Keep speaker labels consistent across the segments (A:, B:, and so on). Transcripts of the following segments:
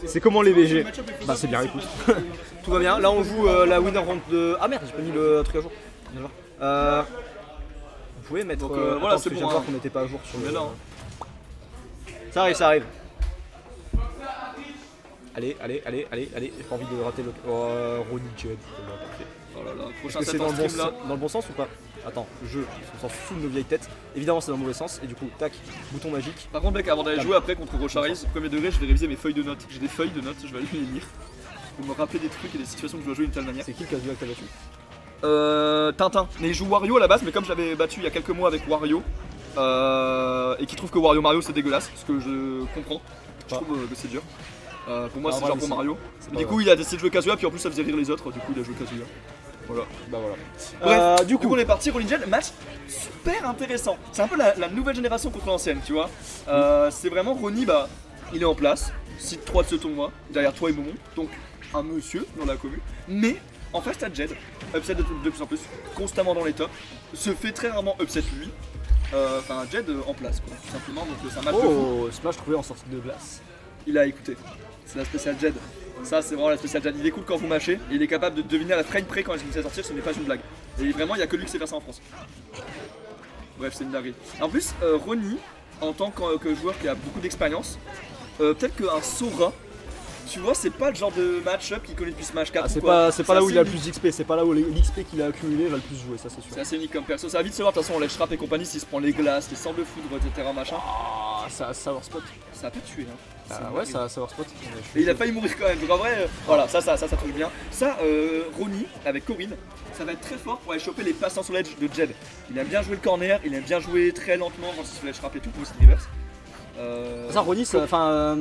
A: C'est comment les BG? Bah c'est bien, écoute. Tout va bien. Là on joue la winner round de... Ah merde, j'ai pas mis le truc à jour. Vous pouvez mettre...
B: voilà,
A: attends,
B: c'est
A: parce que
B: bon,
A: je viens de voir
B: hein.
A: qu'on n'était pas à jour sur le...
B: Mais non.
A: Ça arrive, ça arrive. Allez, allez, allez, allez, allez. J'ai pas envie de rater le... Ronnie Jed. Parfait.
B: Oh là là,
A: Est-ce
B: prochain
A: que
B: set
A: c'est
B: en
A: dans,
B: stream là.
A: dans le bon sens ou pas? Attends, le jeu, on s'en fout de nos vieilles têtes. Évidemment c'est dans le mauvais sens et du coup, tac, bouton magique.
B: Par contre mec, avant d'aller jouer après contre Rocharis, premier degré, je vais réviser mes feuilles de notes. J'ai des feuilles de notes, je vais aller les lire. Pour me rappeler des trucs et des situations que je dois jouer d'une telle manière.
A: C'est qui le casse-duel que t'as battu?
B: Tintin. Mais il joue Wario à la base, mais comme j'avais battu il y a quelques mois avec Wario, et qui trouve que Wario Mario c'est dégueulasse, ce que je comprends, je trouve que c'est dur. Pour moi c'est genre pour Mario. Mais du coup il a décidé de jouer Kazuya, puis en plus ça faisait rire les autres, du coup il a joué Kazuya. Voilà.
A: Bah voilà.
B: Bref,
A: du coup
B: on est parti, Rolling Jet, match super intéressant. C'est un peu la nouvelle génération contre l'ancienne, tu vois. C'est vraiment Ronnie, bah il est en place, site 3 de ce tournoi, derrière toi et Momon, donc un monsieur dans la commu. Mais en face t'as Jed, upset de plus en plus, constamment dans les tops, se fait très rarement upset lui. Enfin Jed en place quoi, tout simplement, donc c'est un match de fou.
A: oh, Smash trouvé en sortie de glace.
B: Il a écouté, c'est la spéciale Jed. Ça c'est vraiment la spéciale Jed, il écoute quand vous mâchez, et il est capable de deviner à la frame près quand il se à sortir, ce n'est pas une blague. Et vraiment il n'y a que lui qui sait faire ça en France. Bref c'est une dinguerie. En plus Ronnie, en tant que joueur qui a beaucoup d'expérience, peut-être qu'un Sora, tu vois, c'est pas le genre de match-up qu'il connaît depuis Smash 4.
A: Ah, c'est
B: quoi.
A: pas là où il a le
B: unique.
A: plus d'XP, c'est pas là où l'XP qu'il a accumulé va le plus jouer, ça c'est sûr.
B: C'est assez unique comme perso, ça va vite se voir de toute façon, on lèche trap et compagnie, s'il se prend les glaces, les sorts de foudre, etc. machin.
A: Ah, ça a savoir spot.
B: Ça a pas tué hein.
A: Ouais, ça a savoir spot.
B: Et il a failli mourir quand même, donc en vrai, voilà, ça trouve bien. Ça, Ronnie, avec Corinne, ça va être très fort pour aller choper les passants sur l'edge de Jed. Il aime bien jouer le corner, il aime bien jouer très lentement quand il se fait ledge trap et tout, pour aussi reverse.
A: Ça, Ronnie, enfin.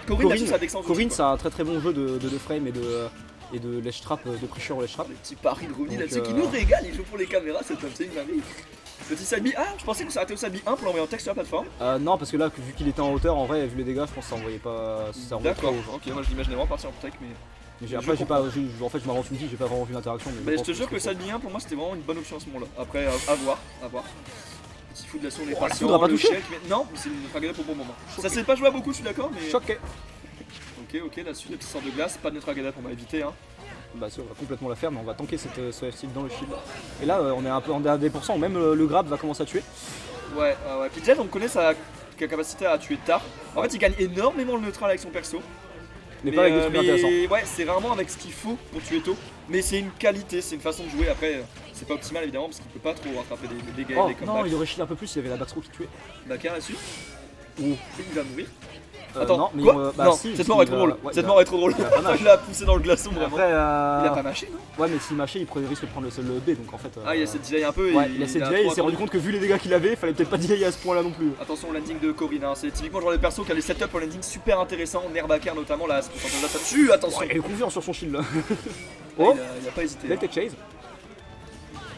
B: Corinne, ça Dexence
A: Corinne,
B: aussi,
A: c'est un très très bon jeu de frame et de ledge trap, de pressure au ledge trap.
B: les petits paris de Ronnie
A: Donc,
B: là-dessus qui nous régale, il joue pour les caméras, c'est top, c'est une dinguerie. Petit side B, je pensais que ça arrêtait au side B 1 pour l'envoyer en texte sur la plateforme.
A: Non, parce que là, vu qu'il était en hauteur, en vrai, vu les dégâts, je pense que ça envoyait pas. Ça envoyait
B: D'accord,
A: trop, genre.
B: ok, moi je l'imaginais vraiment partir en tech, mais.
A: Mais après, j'ai pas. En fait, je m'avance une vie, j'ai pas vraiment vu l'interaction.
B: Mais je te jure que le side B 1 pour moi c'était vraiment une bonne option à ce moment-là. Après, à voir. Petit foot de la sonde, les
A: la foudre a pas touché.
B: Non, mais c'est une fragade pour bon moment. Ça s'est pas joué à beaucoup, je suis d'accord, mais.
A: Choqué.
B: Ok, là-dessus, le petit sort de glace, pas de neutre grenade, on va éviter. Hein.
A: Bah si, on va complètement la faire, mais on va tanker ce F-Steel dans le shield. Et là, on est un peu en des pourcents, même le grab va commencer à tuer.
B: Ouais. Puis Jed, on connaît sa capacité à tuer tard. En fait, il gagne énormément le neutral avec son perso.
A: Mais pas avec des trucs intéressants.
B: Ouais, c'est rarement avec ce qu'il faut pour tuer tôt. Mais c'est une qualité, c'est une façon de jouer. Après, c'est pas optimal évidemment parce qu'il peut pas trop rattraper des dégâts et des
A: Non,
B: comebacks.
A: il aurait shield un peu plus, il y avait la backthrow qui tuait.
B: Dakar là-dessus.
A: Ouh.
B: Il va mourir.
A: Non, mais
B: quoi
A: bah,
B: non,
A: si,
B: cette mort est trop drôle. Cette mort est trop drôle. Il l'a poussé dans le glaçon vraiment.
A: Après,
B: Il a pas mâché, non?
A: Ouais, mais s'il mâchait, il prenait le risque de prendre le seul B, donc en fait.
B: Il a essayé de delay un peu.
A: Ouais, il a essayé de delay, il s'est rendu compte que vu les dégâts qu'il avait, il fallait peut-être pas delay à ce point là non plus.
B: Attention au landing de Corinne, hein. C'est typiquement le genre de perso qui a des setups au landing super intéressants, Nerbaker notamment, là, ça tue, attention.
A: Ouais, il est confiant sur son shield là.
B: Oh, il a pas hésité.
A: Delta Chase.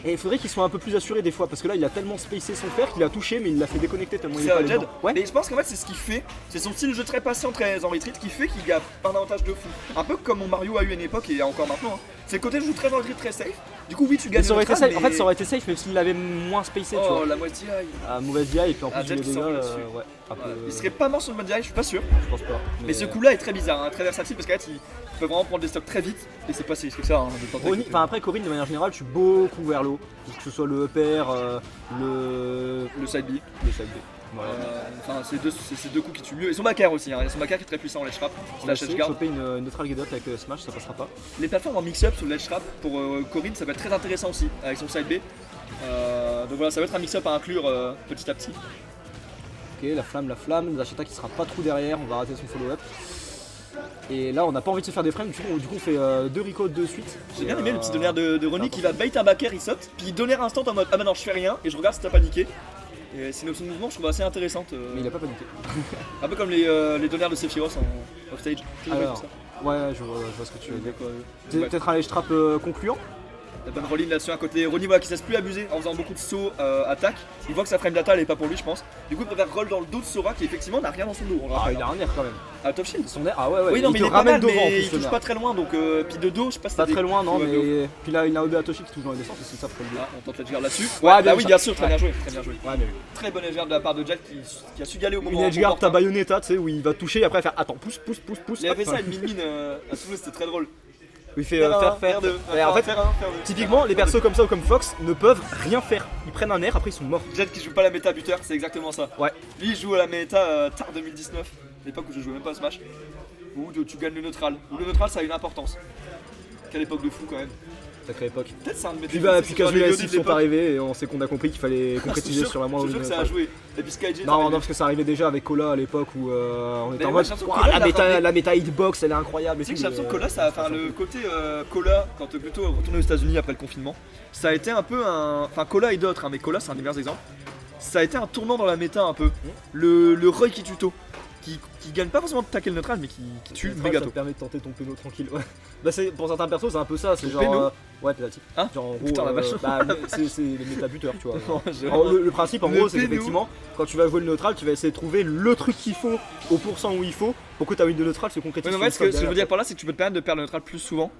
A: Et il faudrait qu'il soit un peu plus assuré des fois, parce que là il a tellement spacé son fer qu'il a touché, mais il l'a fait déconnecter tellement il est
B: C'est
A: pas
B: Jed.
A: dedans. Ouais.
B: Mais je pense qu'en fait c'est ce qu'il fait, c'est son style de jeu très patient, très en retreat qui fait qu'il a un avantage de fou. Un peu comme mon Mario a eu à une époque et encore maintenant. Hein. C'est le côté de jeu très en retreat, très safe. Du coup oui tu gagnes.
A: Ça aurait été
B: neutral,
A: safe. En fait ça aurait été safe même s'il l'avait moins spacé, tu
B: Oh
A: vois.
B: la moitié aïe.
A: Mauvaise DI et puis en plus
B: Jed
A: les
B: qui
A: dégâts,
B: s'envole dessus.
A: ouais. Un peu,
B: Il serait pas mort sur le mode direct, je suis pas sûr.
A: je pense pas.
B: Mais ce coup là est très bizarre, hein, très versatile parce qu'en fait il peut vraiment prendre des stocks très vite et c'est pas si risqué que ça. Hein, de tenter
A: Ronnie, enfin après Corinne de manière générale, tue beaucoup vers l'eau, que ce soit le upper, le
B: le side B.
A: side B. Voilà.
B: Enfin, c'est deux coups qui tuent mieux. Et son backer aussi, hein. Et son backer qui est très puissant en ledge trap.
A: On va
B: Slash
A: essayer de
B: edgeguard.
A: choper une neutral get up avec Smash, ça passera pas.
B: Les plateformes en mix-up sur le ledge trap pour Corinne, ça va être très intéressant aussi avec son side B. Donc voilà, ça va être un mix-up à inclure petit à petit.
A: Ok, la flamme, Zacheta qui sera pas trop derrière, on va rater son follow-up. Et là on n'a pas envie de se faire des frames, du coup on fait deux recos de suite.
B: J'ai bien aimé le petit donner de Ronnie qui va bait un backer, il saute, puis il donner instant en mode ah bah non je fais rien et je regarde si t'as paniqué. Et c'est une option de mouvement je trouve assez intéressante.
A: Mais il a pas paniqué.
B: Un peu comme les donneurs de Sephiroth en offstage.
A: Alors, ouais, je vois ce que tu veux dire.
B: Ouais.
A: Peut-être un ledge trap concluant.
B: La bonne rolling là-dessus, un côté Ronnie voilà, qui ne se laisse plus abuser en faisant beaucoup de sauts attaque. Il voit que sa frame data elle est pas pour lui, je pense. Du coup, il préfère roll dans le dos de Sora qui effectivement n'a rien dans son dos. On le
A: Ah,
B: rappelle,
A: il a un air quand même.
B: Ah, top shield.
A: Son air, ah ouais, ouais.
B: Oui, non, mais
A: te
B: il est pas
A: ramène
B: mal,
A: devant en
B: mais
A: plus.
B: il touche pas très loin donc puis de dos, je sais pas si
A: Pas
B: t'as
A: très
B: des-
A: loin, non,
B: Ouais, de dos.
A: mais. Puis là, il a OB Atoshi qui touche dans les descentes, c'est ça, faut le dire.
B: Ah, on tente l'edgeguard là-dessus.
A: Ouais,
B: bah
A: bien
B: oui,
A: sûr.
B: bien sûr, très
A: Ouais.
B: bien joué, très bien joué.
A: Ouais, mais oui.
B: Très bon edgeguard de la part de Jet qui a su y aller au moment
A: Une edgeguard, t'as
B: opportun.
A: Bayonetta, tu sais, où il va toucher et après faire attends, pousse.
B: Il a fait
A: hop.
B: ça une mine à Toulouse, c'était très drôle.
A: Où il fait faire. Et en fait, typiquement, les persos comme ça ou comme Fox ne peuvent rien faire. Ils prennent un air, après ils sont morts.
B: Jet qui joue pas la méta buteur, c'est exactement ça.
A: Ouais.
B: Lui il joue à la méta tard 2019, l'époque où je jouais même pas à Smash, où tu gagnes le neutral. Où le neutral ça a une importance. Quelle époque de fou quand même.
A: Sacrée époque.
B: Peut-être c'est un de mes
A: Puis
B: défauts,
A: bah,
B: c'est
A: puis
B: que sur
A: Kazuma
B: les
A: et Sif
B: VOD de
A: sont
B: l'époque,
A: arrivés et on sait qu'on a compris qu'il fallait concrétiser sur la moindre.
B: Je suis sûr que ça a joué. Et puis Sky Jet.
A: Non, parce que ça arrivait déjà avec Kola à l'époque où on était
B: Mais
A: en
B: ouais,
A: mode
B: j'ai l'impression que
A: Ouah,
B: Kola, il a ramené-
A: la méta hitbox elle est incroyable.
B: Tu sais que j'ai l'impression que Cola, enfin le côté Cola, quand plutôt retourné aux États-Unis après le confinement, ça a été un peu un. Enfin, Cola et d'autres, hein, mais Cola c'est un des meilleurs exemples. Ça a été un tournant dans la méta un peu. Le Roy qui tuto, qui gagne pas forcément de tackle neutral, mais qui tue
A: Ça
B: méga
A: te
B: tôt.
A: permet de tenter ton péno tranquille. Ouais. Bah, pour certains persos, c'est un peu ça. C'est
B: Ton
A: genre.
B: péno
A: Ouais, pénatique.
B: Hein
A: Genre en gros.
B: Putain, la vache.
A: C'est les métabuteurs, tu vois.
B: J'ai
A: Alors,
B: vraiment-
A: le principe en
B: Le
A: gros c'est
B: péno.
A: qu'effectivement quand tu vas jouer le neutral tu vas essayer de trouver le truc qu'il faut au pourcent où il faut pour que ta win de neutral se
B: Ouais,
A: concrétise.
B: mais en fait, ce que je veux dire par là, c'est que tu peux te permettre de perdre le neutral plus souvent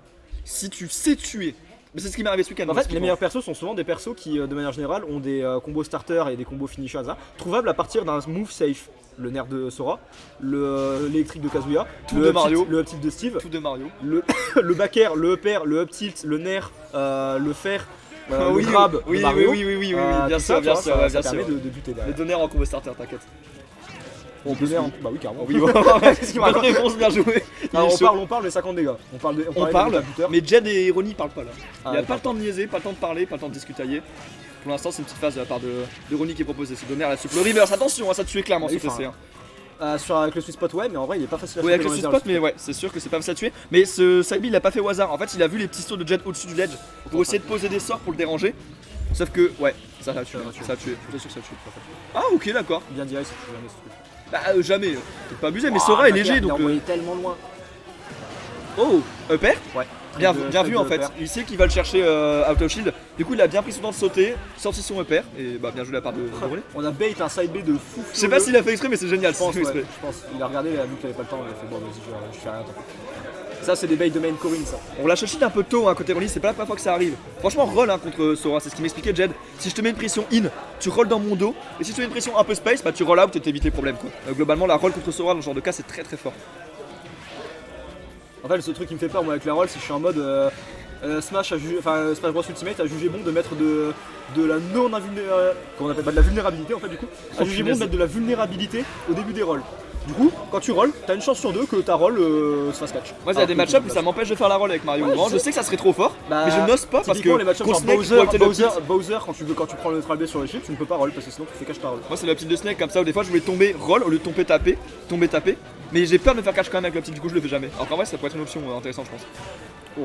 B: si tu sais tuer. Mais c'est ce qui m'est arrivé ce week-end.
A: En fait les
B: typiquement.
A: meilleurs persos sont souvent des persos qui de manière générale ont des combos starter et des combos finishers ça, trouvables à partir d'un move safe. Le nerf de Sora, l'électrique de Kazuya,
B: Tout
A: le
B: de
A: up tilt-
B: Mario.
A: le up tilt de Steve,
B: Tout de Mario.
A: le back air, le up air, le up tilt, le nerf, le fer,
B: Oui,
A: le grab
B: oui,
A: de Mario.
B: oui,
A: Tout
B: bien
A: ça,
B: sûr, bien
A: tu
B: sûr,
A: vois,
B: ouais,
A: ça
B: bien
A: permet
B: sûr.
A: de buter
B: Les
A: derrière.
B: donner en combo starter, t'inquiète.
A: On peut bah oui carrément.
B: Oui,
A: Qu'est-ce qu'il me
B: bonne
A: raconte
B: réponse, bien joué. Il
A: Alors,
B: est chaud.
A: on parle des 50 dégâts. On parle
B: On parle,
A: des
B: mais Jed et Ronnie parlent pas là.
A: Ah,
B: Il n'y a
A: ouais,
B: pas le temps de niaiser, pas le temps de parler, pas le temps de discutailler. Pour l'instant, c'est une petite phase de la part de Ronnie qui est proposée. C'est donner là-dessus. Le reverse, attention, hein, ça tuait clairement
A: Oui,
B: sur PC.
A: enfin,
B: Hein.
A: avec le sweet spot ouais mais en vrai il est pas facile à
B: Oui, avec
A: choper
B: le
A: dans
B: sweet
A: les
B: spot, mais ouais, c'est sûr que c'est pas facile à tuer. Mais ce side B, il l'a pas fait au hasard. En fait, il a vu les petits sauts de Jed au-dessus du ledge pour essayer de poser des sorts pour le déranger. Sauf que, ouais, ça a tué. Ça a tué.
A: Je suis sûr que ça tue.
B: Ah, ok, d'accord.
A: Bien direct si tu jamais ce truc.
B: Bah, jamais. Peut-être pas abusé, mais Sora est léger
A: Il
B: donc.
A: a envoyé tellement loin.
B: Oh, upper.
A: Ouais.
B: Bien,
A: Trade de-
B: bien
A: trade
B: vu
A: de
B: en fait,
A: upper.
B: il sait qu'il va le chercher out of shield. Du coup, il a bien pris son temps de sauter, sorti son upper et bah bien joué de la part de Ronnie.
A: On a bait un side B de fou.
B: Je sais pas s'il a fait exprès, mais c'est génial.
A: Je pense,
B: c'est fait
A: ouais,
B: exprès.
A: je pense. Il a regardé, il a vu qu'il avait pas le temps, il a fait bon vas-y je fais rien. Tant. Ça c'est des baits de main Corinne ça.
B: On lâche le shield un peu tôt hein, côté Ronnie, c'est pas la première fois que ça arrive. Franchement, roll hein, contre Sora, c'est ce qui m'expliquait Jed. Si je te mets une pression in, tu rolls dans mon dos. Et si tu mets une pression un peu space, bah tu roll out et t'évites les problèmes quoi. Globalement, la roll contre Sora dans ce genre de cas, c'est très très fort.
A: En fait ce truc qui me fait peur moi avec la roll c'est que je suis en mode Smash Bros Ultimate a jugé bon de mettre de la non invulnérabilité, comment on appelle pas de la vulnérabilité en fait du coup, a
B: Oh,
A: jugé bon
B: punaise.
A: de mettre de la vulnérabilité au début des rolls. Du coup, quand tu rolls, t'as une chance sur deux que ta roll se fasse catch.
B: Moi, il y a des match-ups où ça m'empêche de faire la roll avec Mario.
A: Ouais,
B: Vraiment,
A: je
B: je
A: sais.
B: sais que ça serait trop fort,
A: Bah,
B: mais je n'ose pas parce
A: Typiquement,
B: que
A: les match-ups
B: contre
A: genre
B: Snake,
A: Bowser,
B: pour éviter le tilt,
A: Bowser quand tu prends le neutral B sur les chips, tu ne peux pas roll parce que sinon tu fais catch ta roll.
B: moi c'est le petit de Snake comme ça où des fois je voulais tomber roll au lieu de tomber taper, mais j'ai peur de me faire catch quand même avec le petit, du coup je le fais jamais. Alors qu'en vrai ça pourrait être une option intéressante je pense.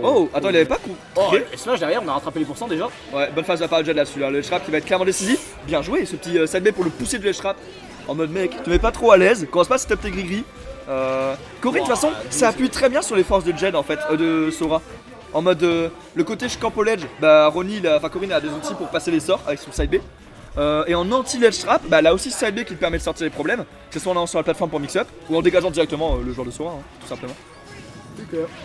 B: Oh, attends, il avait pas coup.
A: Oh, et Smash derrière, on a rattrapé les pourcents déjà.
B: Ouais, bonne phase de la part de Jed là-dessus, là. Le trap qui va être clairement décisif. Bien joué, ce petit side B pour le pousser du trap. En mode mec, te mets pas trop à l'aise, commence pas à setup tes gris-gris. Corinne, de toute façon, ça appuie très bien sur les forces de Jed en fait, de Sora. En mode le côté je camp au ledge, bah Ronnie, Corinne a des outils pour passer les sorts avec son side B. Et en anti-ledge trap, bah là aussi side B qui te permet de sortir les problèmes, que ce soit en allant sur la plateforme pour mix-up ou en dégageant directement le joueur de Sora, hein, tout simplement.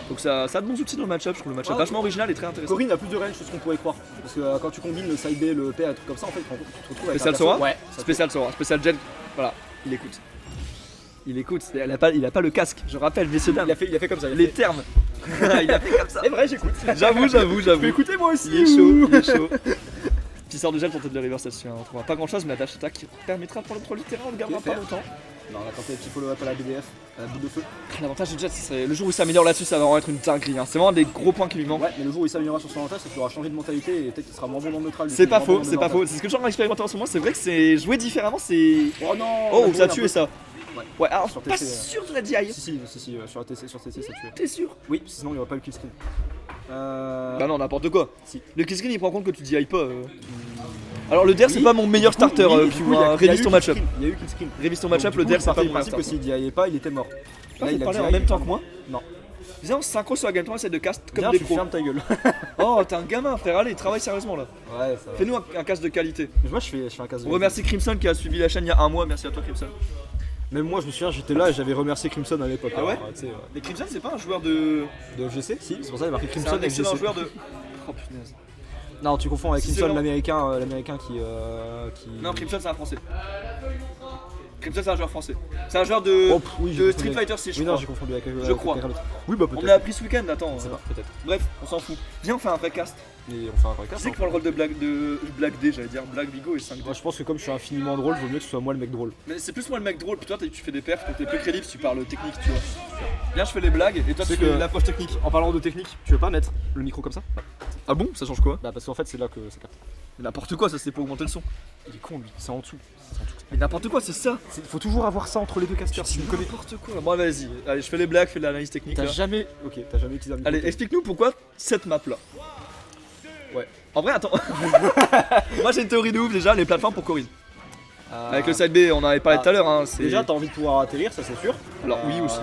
B: Donc ça a de bons outils dans le match-up, je trouve le match-up vachement original et très intéressant.
A: Corinne a plus de range que ce qu'on pourrait croire. Parce que quand tu combines le side B, le P, un truc comme ça, en fait, tu te retrouves avec
B: Spécial
A: un perso-
B: Sora
A: Ouais, ça
B: Spécial Sora, spécial Jed, voilà, il écoute. Il écoute, il a pas le casque, je rappelle, messieurs dames.
A: il a fait comme ça.
B: Les termes. Il a fait comme ça.
A: C'est vrai, j'écoute.
B: J'avoue.
A: Je peux écouter moi aussi.
B: Il est chaud, il est chaud. Petit sort de gel pour tenter de le reverse là-dessus, hein. On trouvera pas grand chose, mais la dash attack permettra de prendre le contrôle du terrain, on le gardera
A: Ok,
B: pas
A: fair.
B: longtemps.
A: Non, on a tenté un petit follow-up à la BDF, à la boule de feu.
B: L'avantage de Jet, ce serait le jour où il s'améliore là-dessus, ça va vraiment être une dinguerie, hein. C'est vraiment un des gros points qui lui manque.
A: Ouais, mais le jour où il s'améliorera sur son avantage, c'est qu'il aura changé de mentalité et peut-être qu'il sera moins bon dans le neutral.
B: C'est pas faux, c'est pas faux. C'est ce que je suis en train d'expérimenter en ce moment, c'est vrai que c'est jouer différemment, c'est.
A: Oh non.
B: Oh,
A: on
B: ça a
A: joué
B: tué
A: un peu.
B: ça.
A: Ouais.
B: Ouais, alors
A: Sur
B: pas
A: TC,
B: sûr de la DI.
A: Si, sur TC, ça tuait.
B: T'es sûr?
A: Oui, sinon il n'y aurait pas eu kill screen.
B: Bah non, n'importe quoi.
A: Si.
B: Le kill screen il prend compte que tu DI pas. Alors le DER c'est pas mon meilleur starter,
A: oui,
B: puis
A: du coup, il y a
B: révise
A: eu
B: ton
A: kill
B: match-up.
A: screen, Il y a eu kill screen.
B: Révise ton
A: Donc,
B: match-up,
A: du
B: le
A: coup,
B: DER
A: il
B: c'est pas
A: partait
B: mon
A: du
B: meilleur
A: principe que
B: starter.
A: s'il DIait pas, il était mort.
B: Là, il
A: a
B: parlait
A: DI.
B: en même temps que moi?
A: Non.
B: Viens, on se synchro sur la game 3, essaie de cast comme
A: Viens,
B: des
A: tu
B: pros.
A: fermes ta gueule.
B: Oh, t'es un gamin, frère, allez, travaille sérieusement là.
A: Ouais, ça va.
B: Fais-nous un cast de qualité.
A: Moi, je fais un casse de.
B: On remercie Crimson qui a suivi la chaîne il y a un mois, merci à toi Crimson.
A: Même moi, je me souviens, j'étais là et j'avais remercié Crimson à l'époque.
B: Ah ouais
A: Alors, tu sais,
B: Mais Crimson, c'est pas un joueur de.
A: De FGC. Si, c'est pour ça qu'il y a marqué
B: C'est
A: Crimson
B: un excellent
A: FGC.
B: joueur de. Oh punaise.
A: Non, tu confonds avec
B: Si, c'est
A: Crimson,
B: long.
A: l'américain qui.
B: Non, Crimson, c'est un français. Crimson, c'est un joueur français. C'est un joueur de,
A: Oh, oui, j'ai
B: de
A: confondu
B: Street
A: avec-
B: Fighter 6, je
A: Oui, non,
B: crois.
A: j'ai confondu avec.
B: Je crois.
A: quelqu'un d'autre. Oui, bah
B: On me
A: peut-être.
B: l'a appris ce week-end, attends.
A: Je sais pas, peut-être.
B: Bref, on s'en fout. Viens, on fait un vrai cast.
A: Et on fait un vrai
B: Tu
A: casse.
B: sais que pour le rôle de Black D, j'allais dire Black Bigo et 5D.
A: Moi, je pense que comme je suis infiniment drôle, vaut mieux que ce soit moi le mec drôle.
B: Mais c'est plus moi le mec drôle, puis toi tu fais des perfs, donc t'es plus crédible si tu parles technique, tu vois. Viens, je fais les blagues et toi tu
A: C'est
B: fais
A: que-
B: l'approche technique.
A: En parlant de technique, tu veux pas mettre le micro comme ça?
B: Ah bon? Ça change quoi?
A: Bah, parce qu'en fait, c'est là que ça capte.
B: Mais n'importe quoi, ça c'est pour augmenter le son.
A: Il est con lui, c'est en dessous. C'est en dessous.
B: Mais n'importe quoi, c'est ça.
A: Faut toujours avoir ça entre les deux casteurs. Si tu me connais.
B: N'importe quoi. Bon, vas-y, allez, je fais les blagues, je fais de l'analyse technique.
A: T'as
B: Là.
A: jamais. Ok, t'as jamais utilisé un micro.
B: Allez, explique-nous pourquoi cette map là.
A: Ouais.
B: En vrai, attends. Moi j'ai une théorie de ouf déjà, les plateformes pour Corinne. Avec le side B, on en avait parlé tout à l'heure. Hein, c'est-
A: Déjà, t'as envie de pouvoir atterrir, ça c'est sûr.
B: Alors, oui, aussi,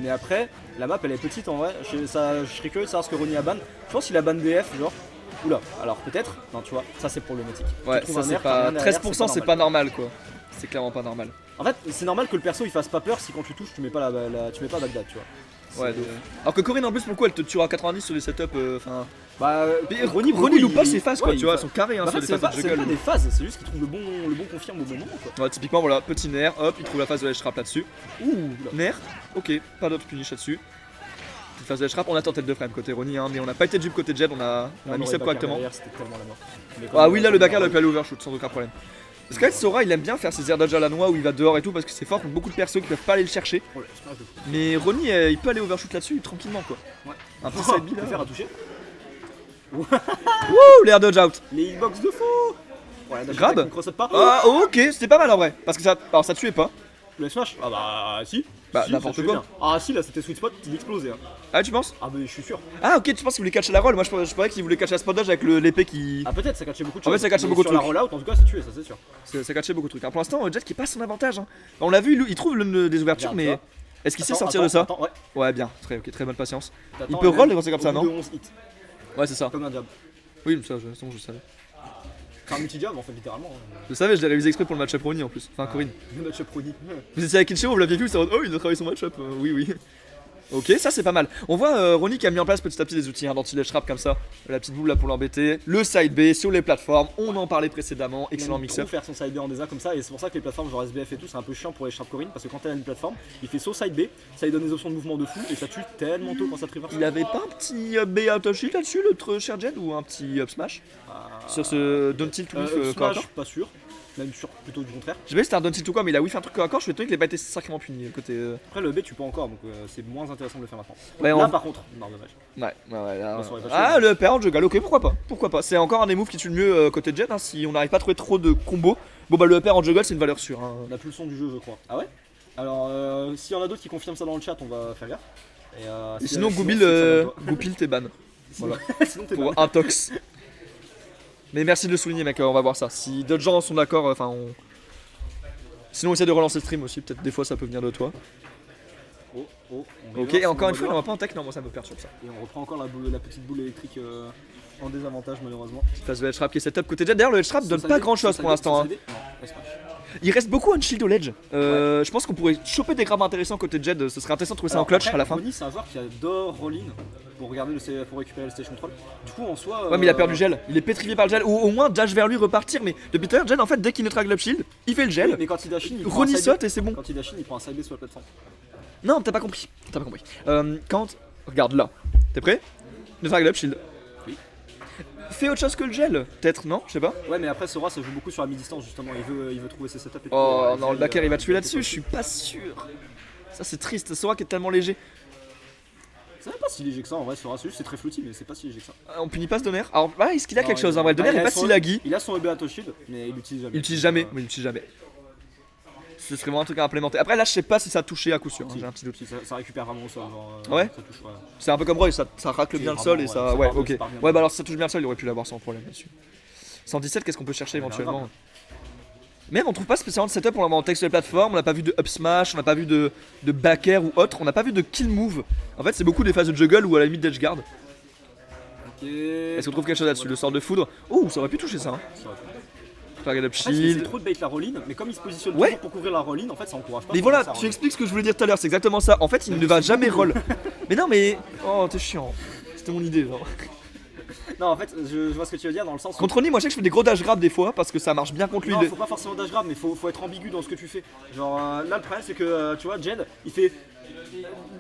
A: Mais après, la map elle est petite en vrai. Je serais curieux de savoir ce que Ronnie a ban. Je pense qu'il a ban DF, genre. Oula, alors peut-être. Non, tu vois, ça c'est problématique.
B: Ouais,
A: Tu trouves
B: ça
A: un
B: c'est
A: air, t'as
B: pas.
A: rien derrière,
B: 13% c'est pas normal quoi. C'est clairement pas normal.
A: En fait, c'est normal que le perso il fasse pas peur si quand tu touches, tu mets pas tu mets pas Bagdad, tu vois.
B: Ouais,
A: C'est-
B: alors que Corinne en plus, pourquoi elle te tuera à 90 sur les setups. Enfin.
A: Bah,
B: Mais Ronnie loupe pas ses phases quoi,
A: ouais,
B: tu vois, elles sont carrées hein,
A: Bah, en
B: sur
A: fait,
B: les
A: c'est
B: phases
A: pas,
B: de
A: c'est pas
B: juggle.
A: des phases, c'est juste qu'il trouve le bon confirme au bon moment quoi.
B: Ouais, typiquement, voilà, petit nerf, hop, il trouve la phase de l'edge trap là-dessus.
A: Ouh, là.
B: Nerf, ok, pas d'autre punish là-dessus. Petite phase de l'edge trap, on attend tête de frame côté Ronnie, hein, mais on a pas été dupe côté Jed, on a mis sub correctement.
A: C'était tellement la mort. Mais
B: Ah
A: comme-
B: oui, là le backer il peut aller overshoot sans aucun problème. Parce qu'en fait, Sora il aime bien faire ses air dodge à la noix où il va dehors et tout parce que c'est fort contre beaucoup de persos qui peuvent pas aller le chercher.
A: Oh, le smash de fou.
B: Mais Ronnie il peut aller overshoot là-dessus tranquillement quoi.
A: Ouais.
B: Un petit
A: Oh,
B: side B
A: tu peux faire
B: là.
A: à toucher.
B: Wouh, l'air dodge out.
A: Les hitbox de fou. Ouais, la
B: Grab.
A: attaque ne cross pas.
B: Ah ok, c'était pas mal en vrai. Parce que ça. Alors ça tuait pas.
A: Le smash. Ah bah si.
B: Bah,
A: Si,
B: n'importe
A: ça tuait
B: quoi.
A: bien. Ah si, là c'était sweet spot, il explosait. Hein.
B: Ah tu penses?
A: Ah bah je suis sûr.
B: Ah ok, tu penses qu'il voulait catcher la roll? Moi je pensais qu'il voulait catcher la spot dodge avec l'épée qui.
A: Ah peut-être ça catchait beaucoup de
B: En
A: choses.
B: fait, ça catchait
A: Mais
B: beaucoup de
A: sur la
B: trucs.
A: rollout en tout cas c'est tué, ça c'est sûr.
B: Ça catchait beaucoup de trucs. Alors, pour l'instant, Jet qui passe son avantage. Hein. On l'a vu, il trouve des ouvertures,
A: Regarde,
B: mais
A: tu vois.
B: est-ce qu'il sait
A: Attends,
B: sortir de ça?
A: attends, ouais.
B: Ouais, bien, très bonne patience.
A: T'attends,
B: Il peut
A: et
B: roll
A: même
B: et c'est comme ça,
A: au bout
B: non?
A: de 11 hits,
B: Ouais, c'est ça.
A: comme un jab.
B: Oui, mais ça, je savais.
A: C'est un multi-jab en fait littéralement. Hein.
B: Je savais, je l'ai révisé exprès pour le match-up Ronnie en plus. Enfin, Corinne.
A: Le match-up Ronnie.
B: Vous étiez avec Kinshiro, vous l'aviez vu, c'est en mode, oh, il a travaillé son match-up. Oui. Ok, ça c'est pas mal. On voit Ronnie qui a mis en place petit à petit des outils d'anti-ledge trap comme ça. La petite boule là pour l'embêter. Le side B sur les plateformes, on en parlait précédemment. Excellent
A: Il aime
B: mixeur.
A: trop faire son side B en désa comme ça et c'est pour ça que les plateformes genre SBF et tout c'est un peu chiant pour les sharp Corinne parce que quand elle a une plateforme, il fait saut side B, ça lui donne des options de mouvement de fou et ça tue tellement tôt quand ça traverse.
B: Il avait pas un petit B out of shield là-dessus, notre cher Jet, ou un petit up smash sur ce down tilt ou whiff corps à corps?
A: Smash, pas sûr, même sûr plutôt du contraire.
B: J'ai vu c'était un down tilt ou quoi, mais il a whiff un truc corps à corps, je suis étonné qu'il ait pas été sacrément puni côté.
A: Après le B tu peux encore donc c'est moins intéressant de le faire maintenant.
B: Ouais,
A: Là
B: on-
A: par contre, non dommage.
B: Ouais, là,
A: Ça aurait pas
B: ah,
A: tué.
B: le pair en juggle, ok, pourquoi pas. C'est encore un des moves qui tue le mieux côté Jet, hein, si on n'arrive pas à trouver trop de combos. Bon bah le pair en juggle c'est une valeur sûre. Hein.
A: On a plus le son du jeu je crois. Ah ouais. Alors s'il y en a d'autres qui confirment ça dans le chat on va faire gaffe.
B: Et sinon, Goupil,
A: c'est que ça va, toi.
B: Goupil t'es ban. Voilà.
A: Sinon t'es
B: Pour
A: ban.
B: un tox. Mais merci de le souligner, mec, on va voir ça. Si d'autres gens sont d'accord, enfin on. Sinon, on essaie de relancer le stream aussi, peut-être des fois ça peut venir de toi.
A: Oh, on
B: Ok,
A: reverse,
B: et encore
A: on
B: une fois, on
A: reverse.
B: va pas en tech, non, moi ça me perturbe ça.
A: Et on reprend encore la petite boule électrique en désavantage malheureusement.
B: Petite phase de edge trap qui est setup côté Jet. D'ailleurs, le edge trap donne
A: Sans
B: pas
A: side B,
B: grand chose
A: sans
B: pour
A: side B,
B: l'instant.
A: sans
B: Hein.
A: side B. Non, ouais, smash.
B: Il reste beaucoup on shield au ledge. Je pense qu'on pourrait choper des grabs intéressants côté Jet. Ce serait intéressant de trouver ça en
A: Alors,
B: clutch
A: après,
B: à la fin.
A: Ronnie, c'est un joueur qui adore roll-in pour pour récupérer le station troll. Du coup, en soi.
B: Ouais, mais il a perdu le gel. Il est pétrifié par le gel. Ou au moins dash vers lui, repartir. Mais depuis tout à l'heure, Jet, en fait, dès qu'il neutralise le shield, il fait le
A: Oui,
B: gel.
A: mais quand il dash in, il prend un
B: Ronnie
A: side B.
B: saute et c'est bon.
A: Quand il dash in, il prend un side B sur la plateforme.
B: Non, t'as pas compris. Quand. Regarde là. T'es prêt? Neutralise le shield.
A: Oui.
B: Fais autre chose que le gel, peut-être, non? Je sais pas.
A: Ouais, mais après, Sora, ça joue beaucoup sur la mi-distance justement. Il veut trouver ses setups et tout.
B: Oh
A: Et
B: non, le
A: il,
B: backer il va tuer
A: il
B: là-dessus,
A: fait
B: je suis pas sûr. Ça c'est triste, Sora qui est tellement léger.
A: C'est même pas si léger que ça en vrai, Sora, c'est très flouty, mais c'est pas si léger que ça.
B: On punit pas ce donner. Alors, est-ce qu'il a
A: Non,
B: quelque
A: il-
B: chose en vrai? Le donner
A: il
B: est
A: a
B: pas
A: son-
B: si laggy.
A: Il a son EB à shield, mais il l'utilise jamais.
B: Il l'utilise jamais, mais il l'utilise jamais. Ce serait vraiment un truc à implémenter. Après là, je sais pas si ça a touché à coup sûr, hein,
A: Si.
B: j'ai un petit doute.
A: Si, ça récupère vraiment au sol. Genre,
B: Ouais.
A: Ça touche, ouais.
B: C'est un peu comme Roy, ça racle
A: Si,
B: bien le
A: vraiment,
B: sol et
A: ouais,
B: ça.
A: ça
B: Ouais,
A: part bien,
B: ok.
A: ça part bien.
B: Ouais, bah alors si ça touche bien le sol, il aurait pu l'avoir sans problème là-dessus. 117, qu'est-ce qu'on peut chercher éventuellement? Même on trouve pas spécialement de setup pour l'avoir en texte de plateforme, on n'a pas vu de up smash, on n'a pas vu de back air ou autre, on n'a pas vu de kill move. En fait c'est beaucoup des phases de juggle ou à la limite d'edge guard.
A: Ok.
B: Est-ce qu'on trouve quelque chose là-dessus? Le sort de foudre. Oh ça aurait pu toucher ça hein. Target up
A: En fait, il essaie
B: shield.
A: trop de bait la roll-in, mais comme il se positionne
B: Ouais.
A: toujours pour couvrir la roll-in, en fait, ça encourage pas.
B: Mais
A: ça
B: voilà,
A: commence à
B: tu
A: roll-in.
B: expliques ce que je voulais dire tout à l'heure, c'est exactement ça. En fait il ne va jamais roll. Mais non mais... Oh t'es chiant. C'était mon idée genre.
A: Non, en fait, je vois ce que tu veux dire dans le sens où.
B: Contre Ronnie, moi je sais que je fais des gros dash grab des fois parce que ça marche bien contre lui.
A: Non, faut pas forcément dash grab, mais faut être ambigu dans ce que tu fais. Genre là, le problème, c'est que tu vois, Jed, il fait.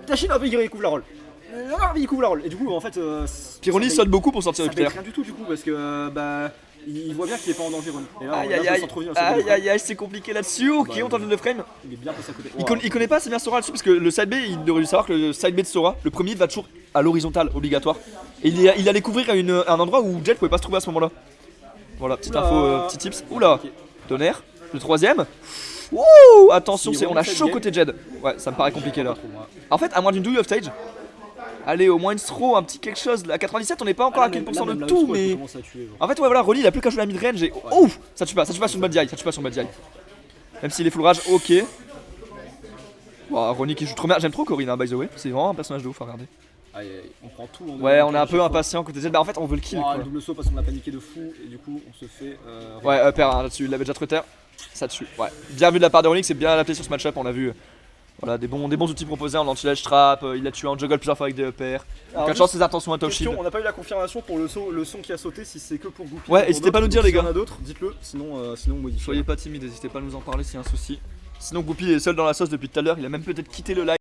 A: Dash in, il couvre la roll. Il couvre la roll. Et du coup, en fait.
B: Puis Ronnie saute beaucoup pour sortir
A: ça
B: le
A: fait
B: Peter.
A: rien du tout, du coup, parce que bah. Il voit bien qu'il est pas en danger, Ronnie. Et là,
B: Aïe
A: là,
B: aïe
A: je le
B: aïe,
A: sens trop bien,
B: aïe aïe aïe, c'est compliqué là-dessus. Ok, on tente le frame.
A: Il est bien passé à côté.
B: Il connaît pas assez bien Sora là-dessus parce que le side B, il devrait savoir que le side B de Sora, le premier va toujours à l'horizontale, obligatoire. Et il allait couvrir à un endroit où Jet pouvait pas se trouver à ce moment-là. Voilà, petite
A: Oula.
B: info, petit tips. Oula,
A: Ok.
B: tonnerre, le troisième. Wouh, attention,
A: Si,
B: on a
A: vraiment
B: chaud
A: side
B: côté Jed. Ouais, ça me paraît compliqué là.
A: Trop, moi.
B: En fait, à moins d'une douille off stage. Allez, au moins une throw, un petit quelque chose. À 97, on n'est pas encore à 15% de tout, mais. En fait, ouais, voilà, Rolly il a plus qu'à jouer la mid-range et. Oh, ça tue pas sur le bad DI, ça tue pas sur le bad DI. Même s'il est full rage, ok. Wow, Ronnie qui joue trop bien, j'aime trop Corinne, hein, by the way. C'est vraiment un personnage de ouf à regarder.
A: Aïe, aïe, on prend tout.
B: Ouais, on est un peu impatient côté Z. Bah, en fait, on veut le kill quoi.
A: Le double saut parce qu'on a paniqué de fou et du coup, on se fait.
B: Ouais, upper hein, là-dessus, il l'avait déjà trop terre. Ça tue, ouais. Bien vu de la part de Ronnie, c'est bien adapté sur ce match-up, on a vu. Voilà, des bons outils proposés en anti-ledge trap, il a tué en juggle plusieurs fois avec des uppers. Donc, chance ses intentions à top shield.
A: On n'a pas eu la confirmation pour le son qui a sauté, si c'est que pour Goupil.
B: Ouais, n'hésitez pas à nous dire, les gars.
A: S'il y en a d'autres, dites-le, sinon on modifie.
B: Soyez pas timide, n'hésitez pas à nous en parler s'il y a un souci. Sinon, Goupil est seul dans la sauce depuis tout à l'heure, il a même peut-être quitté le live.